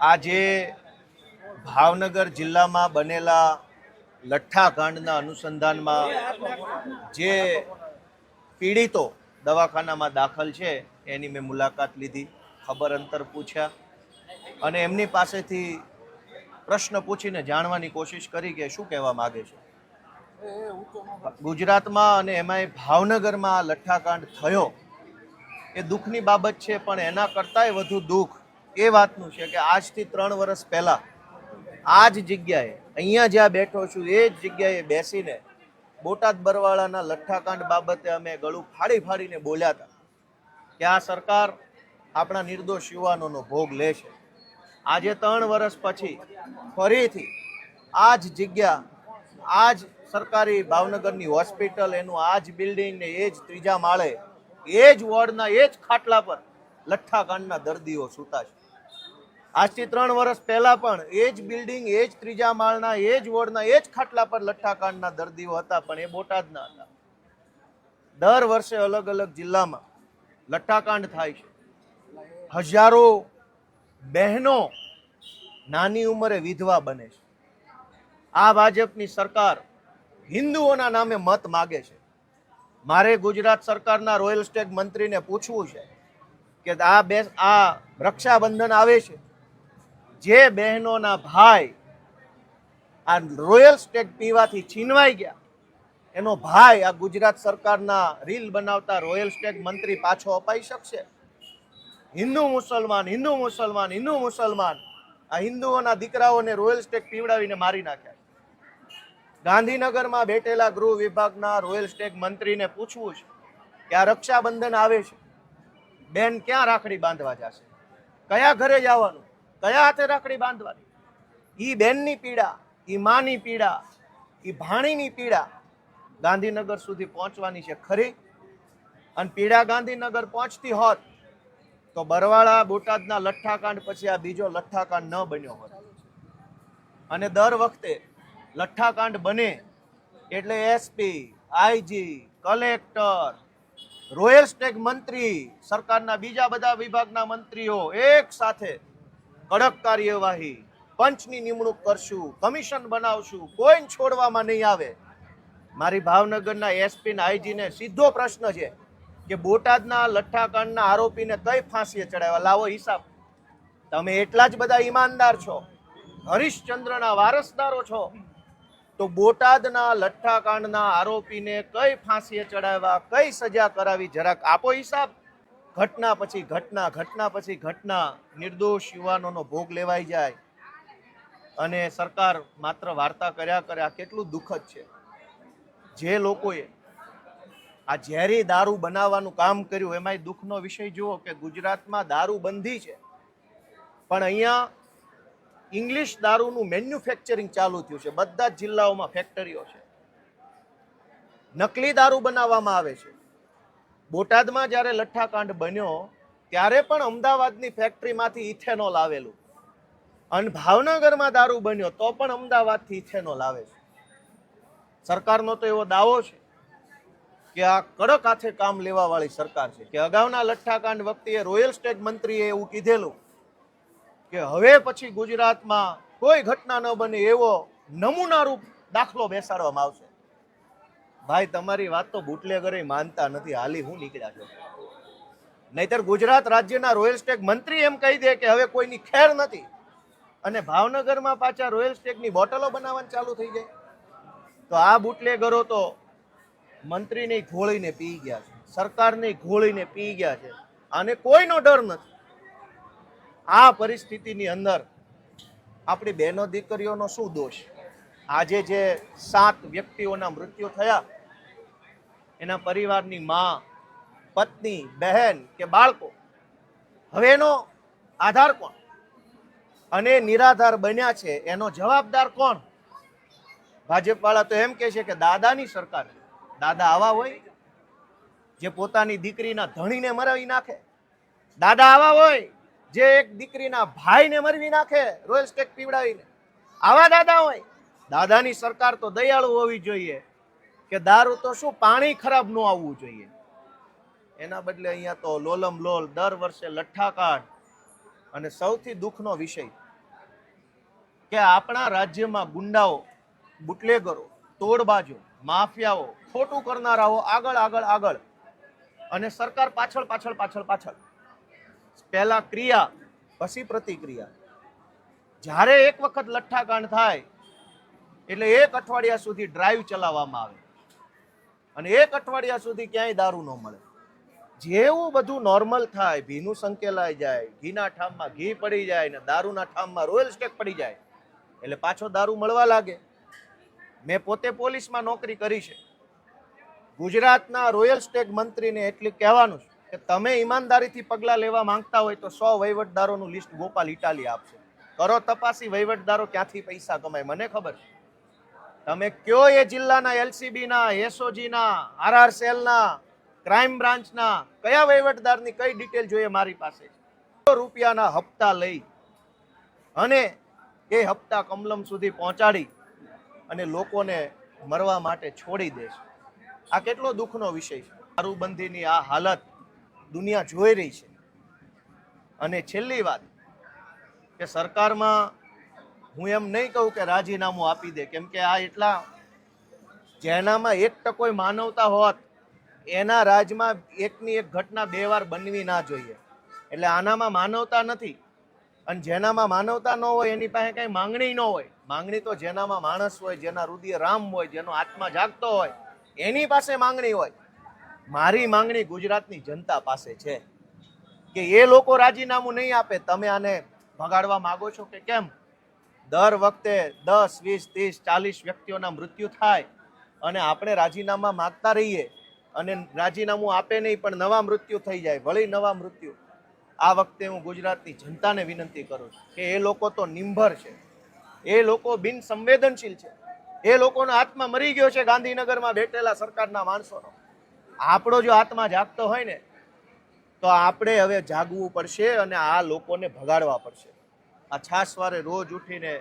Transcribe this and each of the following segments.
આજે ભાવનગર જિલ્લામાં બનેલા લઠ્ઠાકાંડના અનુસંધાનમાં જે પીડિતો દવાખાનામાં દાખલ છે એની મેં મુલાકાત લીધી, ખબર અંતર પૂછ્યા અને એમની પાસેથી પ્રશ્ન પૂછીને જાણવાની કોશિશ કરી કે શું કહેવા માગે છે. ગુજરાતમાં અને એમાંય ભાવનગરમાં લઠ્ઠાકાંડ થયો એ દુઃખની બાબત છે, પણ એના કરતાંય વધુ દુઃખ એ વાતનું છે કે આજથી 3 વર્ષ પહેલા આ જ જગ્યાએ અહીંયા જ્યાં બેઠો છું એ જ જગ્યાએ બેસીને બોટાદ બરવાળાના લઠ્ઠાકાંડ બાબતે અમે ગળું ફાડી ફાડીને બોલ્યા હતા કે આ સરકાર આપણા નિર્દોષ યુવાનોનો ભોગ લે છે. આજે 3 વર્ષ પછી ફરીથી આ જ જગ્યા, આ જ સરકારી ભાવનગરની હોસ્પિટલ, એનું આ જ બિલ્ડિંગ ને એ જ 3જા માળે એ જ વોર્ડના એ જ ખાટલા પર લઠ્ઠાકાંડના દર્દીઓ સૂતા છે. આજથી 3 વર્ષ પહેલા પણ એ જ બિલ્ડિંગ, એ જ 3જા માળના એ જ વોર્ડના એ જ ખાટલા પર લઠ્ઠાકાંડના દર્દીઓ હતા, પણ એ બોટાદના હતા. દર વર્ષે અલગ અલગ જિલ્લામાં લઠ્ઠાકાંડ થાય છે. હજારો બહેનો નાની ઉંમરે વિધવા બને છે. આ ભાજપની સરકાર હિન્દુઓના નામે મત માગે છે. મારે ગુજરાત સરકારના રોયલ સ્ટેગ મંત્રીને પૂછવું છે કે આ રક્ષાબંધન આવે છે, જે બહેનોના ભાઈ આ રોયલ સ્ટેગ પીવાથી છીનવાઈ ગયા, એનો ભાઈ આ ગુજરાત સરકારના રીલ બનાવતા રોયલ સ્ટેગ મંત્રી પાછો અપાઈ શકશે? હિન્દુ મુસલમાન, હિન્દુ મુસલમાન, હિન્દુ મુસલમાન, આ હિન્દુઓના દીકરાઓને રોયલ સ્ટેગ પીવડાવીને મારી નાખ્યા. ગાંધીનગરમાં બેઠેલા ગૃહ વિભાગના રોયલ સ્ટેગ મંત્રીને પૂછવું છે કે આ રક્ષાબંધન આવે છે, બેન ક્યાં રાખડી બાંધવા જશે? કયા ઘરે જવાનું? કયા હાથે રાખડી બાંધવાની? ઈ બેનની પીડા, ઈ માની પીડા, ઈ ભાણીની પીડા ગાંધીનગર સુધી પહોંચવાની છે ખરી? અને પીડા ગાંધીનગર પહોંચતી હોત તો બરવાળા બોટાદના લઠ્ઠાકાંડ પછી આ બીજો લઠ્ઠાકાંડ ન બન્યો હોત. અને દર વખતે લઠ્ઠાકાંડ બને એટલે SP, IG, collector, royal Stag મંત્રી, સરકારના બીજા બધા વિભાગના મંત્રીઓ એક સાથે કડક કાર્યવાહી, પંચની નિમણૂક કરશું, કમિશન બનાવશું, કોઈને છોડવામાં નહીં આવે. મારી ભાવનગરના એસપી ને આઈજીને સીધો પ્રશ્ન છે કે બોટાદના લઠ્ઠાકાંડના આરોપીને કઈ ફાંસીએ ચડાવ્યા? લાવો હિસાબ. તમે એટલા જ બધા ઈમાનદાર છો, હરિશ્ચંદ્રના વારસદારો છો, તો બોટાદના લઠ્ઠાકાંડના આરોપીને કઈ ફાંસીએ ચડાવ્યા, કઈ સજા કરાવી, જરાક આપો હિસાબ. ઘટના પછી ઘટના, ઘટના પછી ઘટના, નિર્દોષ યુવાનોનો ભોગ લેવાઈ જાય અને સરકાર માત્ર વાર્તા કર્યા કરે. આ કેટલું દુઃખદ છે. જે લોકોએ આ ઝેરી દારૂ બનાવવાનું કામ કર્યું, એમાંય દુઃખનો વિષય જુઓ કે ગુજરાતમાં દારૂ બંધી છે, પણ અહીંયા ઇંગ્લિશ દારૂનું મેન્યુફેક્ચરિંગ ચાલુ થયું છે. બધા જ જિલ્લાઓમાં ફેક્ટરીઓ છે, નકલી દારૂ બનાવવામાં આવે છે. બોટાદમાં જ્યારે લઠ્ઠાકાંડ બન્યો ત્યારે પણ અમદાવાદની ફેક્ટરીમાંથી ઇથેનોલ આવેલું, અને ભાવનગરમાં દારૂ બન્યો તો પણ અમદાવાદથી ઇથેનોલ આવે છે. સરકારનો તો એવો દાવો છે કે આ કડક હાથે કામ લેવા વાળી સરકાર છે કે અગાઉના લઠ્ઠાકાંડ વખતે રોયલ સ્ટેગ મંત્રીએ એવું કીધેલું કે હવે પછી ગુજરાતમાં કોઈ ઘટના ન બને એવો નમૂનારૂપ દાખલો બેસાડવામાં આવશે. ભાઈ, તમારી વાત તો બુટલેગરે માનતા નથી. હાલી હું નીકળ્યા છો? નહીતર ગુજરાત રાજ્યના રોયલ સ્ટેગ મંત્રી એમ કહી દે કે હવે કોઈની ખેર નથી, અને ભાવનગરમાં પાછા રોયલ સ્ટેગની બોટલો બનાવવાનું ચાલુ થઈ જાય. તો આ બુટલેગરો તો મંત્રીને ઘોળીને પી ગયા છે, સરકારને ઘોળીને પી ગયા છે, અને કોઈનો ડર નથી. આ પરિસ્થિતિની અંદર આપણી બહેનો દીકરીઓનો શું દોષ? આજે જે 7 વ્યક્તિઓના મૃત્યુ થયા, એના પરિવારની માં, પત્ની, બહેન કે બાળકો, હવે એનો આધાર કોણ? અને નિરાધાર બન્યા છે એનો જવાબદાર કોણ? ભાજપ વાળા તો એમ કહે છે કે દાદાની સરકાર. દાદા આવા હોય જે પોતાની દીકરીના ધણીને મરાવી નાખે? દાદા આવા હોય જે એક દીકરીના ભાઈને મરવી નાખે રોયલ સ્ટેગ પીવડાવીને? આવા દાદા હોય? દાદાની સરકાર તો દયાળુ હોવી જોઈએ કે દારૂ તો શું, પાણી ખરાબ ન આવવું જોઈએ. એના બદલે અહીંયા તો લોલમ લોલ દર વર્ષે લઠ્ઠાકાંડ. અને સૌથી દુઃખનો વિષય કે આપણા રાજ્યમાં ગુંડાઓ, બુટલેગરો, તોડબાજો, માફિયાઓ, ખોટું કરનારાઓ આગળ આગળ આગળ, અને સરકાર પાછળ પાછળ પાછળ પાછળ. પહેલા ક્રિયા પછી પ્રતિક્રિયા. જ્યારે એક વખત લઠ્ઠાકાંડ થાય એટલે 1 અઠવાડિયા સુધી ડ્રાઈવ ચલાવવામાં આવે અને 1 અઠવાડિયા સુધી ક્યાંય દારૂ ન મળે. જેવું બધું નોર્મલ થાય, ભીનું સંકેલાઈ જાય, ઘીના ઠામમાં ઘી પડી જાય ને દારૂના ઠામમાં રોયલ સ્ટેક પડી જાય એટલે પાછો દારૂ મળવા લાગે. મેં પોતે પોલીસમાં નોકરી કરી છે. ગુજરાતના રોયલ સ્ટેક મંત્રીને એટલું કહેવાનું છે કે તમે ઈમાનદારીથી પગલાં લેવા માંગતા હોય તો 100 વહીવટદારોનું લિસ્ટ ગોપાલ ઇટાલી આપશે. કરો તપાસી, વહીવટદારો ક્યાંથી પૈસા કમાય મને ખબર છે. તમે કયો એ જિલ્લાના એલસીબીના, એસઓજીના, આરઆર સેલના, ક્રાઇમ બ્રાન્ચના કયા વહીવટદારની કઈ ડિટેલ જોઈએ મારી પાસે. રૂપિયાના હપ્તા લઈ અને એ હપ્તા કમલમ સુધી પહોંચાડી અને લોકોને મરવા માટે છોડી દે છે. આ કેટલો દુઃખનો વિષય છે. દારૂબંધીની આ હાલત દુનિયા જોઈ રહી છે. અને છેલ્લી વાત કે સરકારમાં હું એમ નહીં કહું કે રાજીનામું આપી દે, કેમ કે આ એટલા જેનામાં 1% માનવતા હોત એના રાજમાં એકની એક ઘટના 2 વાર બનવી ના જોઈએ. એટલે આનામાં માનવતા નથી. અને જેનામાં માનવતા ન હોય એની પાસે કઈ માંગણી ન હોય. માંગણી તો જેનામાં માણસ હોય, જેના હૃદય રામ હોય, જેનો આત્મા જાગતો હોય એની પાસે માંગણી હોય. મારી માંગણી ગુજરાતની જનતા પાસે છે કે એ લોકો રાજીનામું નહીં આપે. તમે આને ભગાડવા માંગો છો કે કેમ? દર વખતે 10, 20, 30, 40 વ્યક્તિઓના મૃત્યુ થાય અને આપણે રાજીનામા માંગતા રહીએ અને રાજીનામું આપે નહીં પણ નવા મૃત્યુ થઈ જાય, વળી નવા મૃત્યુ. આ વખતે હું ગુજરાતની જનતાને વિનંતી કરું છું કે એ લોકો તો નિંભર છે, એ લોકો બિન સંવેદનશીલ છે, એ લોકોનો આત્મા મરી ગયો છે ગાંધીનગરમાં બેઠેલા સરકારના માણસોનો. આપણો જો આત્મા જાગતો હોય ને તો આપણે હવે જાગવું પડશે અને આ લોકોને ભગાડવા પડશે. આ છાસવારે રોજ ઉઠીને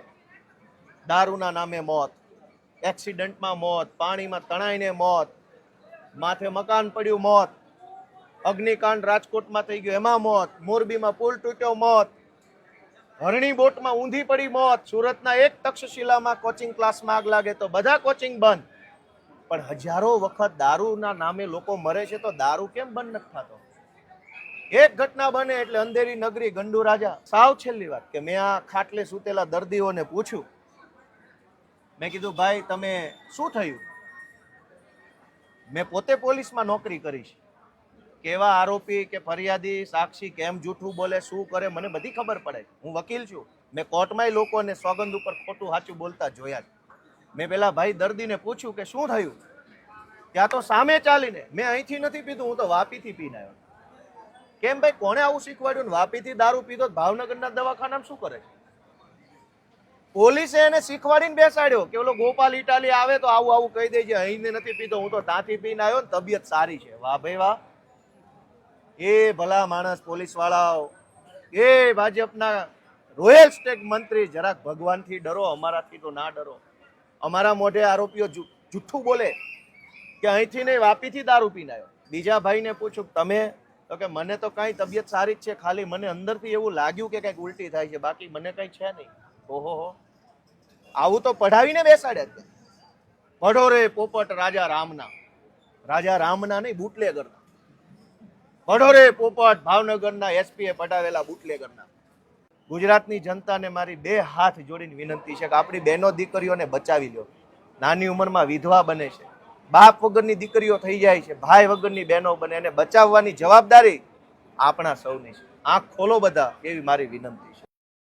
દારૂના નામે મોત, એક્સિડન્ટમાં મોત, પાણીમાં તણાઈને મોત, માથે મકાન પડ્યું મોત, અગ્નિકાંડ રાજકોટમાં થઈ ગયો એમાં મોત, મોરબીમાં પુલ તૂટ્યો મોત, હરણી બોટમાં ઊંધી પડી મોત, સુરતના એક તક્ષશિલામાં કોચિંગ ક્લાસમાં આગ લાગે તો બધા કોચિંગ બંધ. પણ હજારો વખત દારૂના નામે લોકો મરે છે તો દારૂ કેમ બંધ નથી થતો? એક ઘટના બને એટલે અંધેરી નગરી, ગંડુ રાજા. સાવ છેલ્લી વાત કે મેં આ ખાટલે સૂતેલા દર્દીઓને પૂછ્યું, મેં કીધું ભાઈ તમે શું થયું? મેં પોતે પોલીસમાં નોકરી કરી છે. કેવા આરોપી કે ફરિયાદી, સાક્ષી કેમ જૂઠું બોલે, શું કરે મને બધી ખબર પડે. હું વકીલ છું. મેં કોર્ટમાંય લોકોને સોગંદ ઉપર ખોટું સાચું બોલતા જોયા છે. મેં પેલા ભાઈ દર્દીને પૂછ્યું કે શું થયું? ત્યાં તો સામે ચાલીને, મેં અહીંથી નથી પીધું, હું તો વાપીથી પીને આવ્યો. કેમ ભાઈ, કોણે આવું શીખવાડ્યું? વાપીથી દારૂ પીધો ભાવનગરના દવાખાનામાં શું કરે છે? પોલીસે એને શીખવાડીને બેસાડ્યો કે ઓલો ગોપાલ ઇટાલી આવે તો આવું આવું કહી દેજે, અહીં નથી પીધો, હું તો ત્યાંથી પીને આવ્યો ને તબિયત સારી છે. વાહ ભાઈ વાહ. એ ભલા માણસ પોલીસ વાળાઓ, એ ભાજપના રોયલ સ્ટેક મંત્રી, જરાક ભગવાનથી ડરો, અમારાથી તો ના ડરો. અમારા મોઢે આરોપીઓ જુઠ્ઠું બોલે કે અહીંથી નહીં વાપીથી દારૂ પીને આવ્યો. બીજા ભાઈને પૂછું તમે, તો કે મને તો કઈ તબિયત સારી જ છે, ખાલી મને અંદરથી એવું લાગ્યું કે કઈક ઉલટી થાય છે, બાકી મને કઈ છે નહીં. ઓહો, આવું તો પઢાવીને બેસાડ્યા. પઢો રે પોપટ રાજા રામના, રાજા રામના નહીં બુટલેગરના. પઢો રે પોપટ ભાવનગરના એસપીએ પઢાવેલા બુટલેગરના. ગુજરાતની જનતાને મારી 2 હાથ જોડીને વિનંતી છે કે આપણી બહેનો દીકરીઓને બચાવી લો. નાની ઉંમરમાં વિધવા બને છે, બાપ વગરની દીકરીઓ થઈ જાય છે, ભાઈ વગરની બહેનો બને, એને બચાવવાની જવાબદારી આપણા સૌની છે. આંખ ખોલો બધા, એવી મારી વિનંતી છે.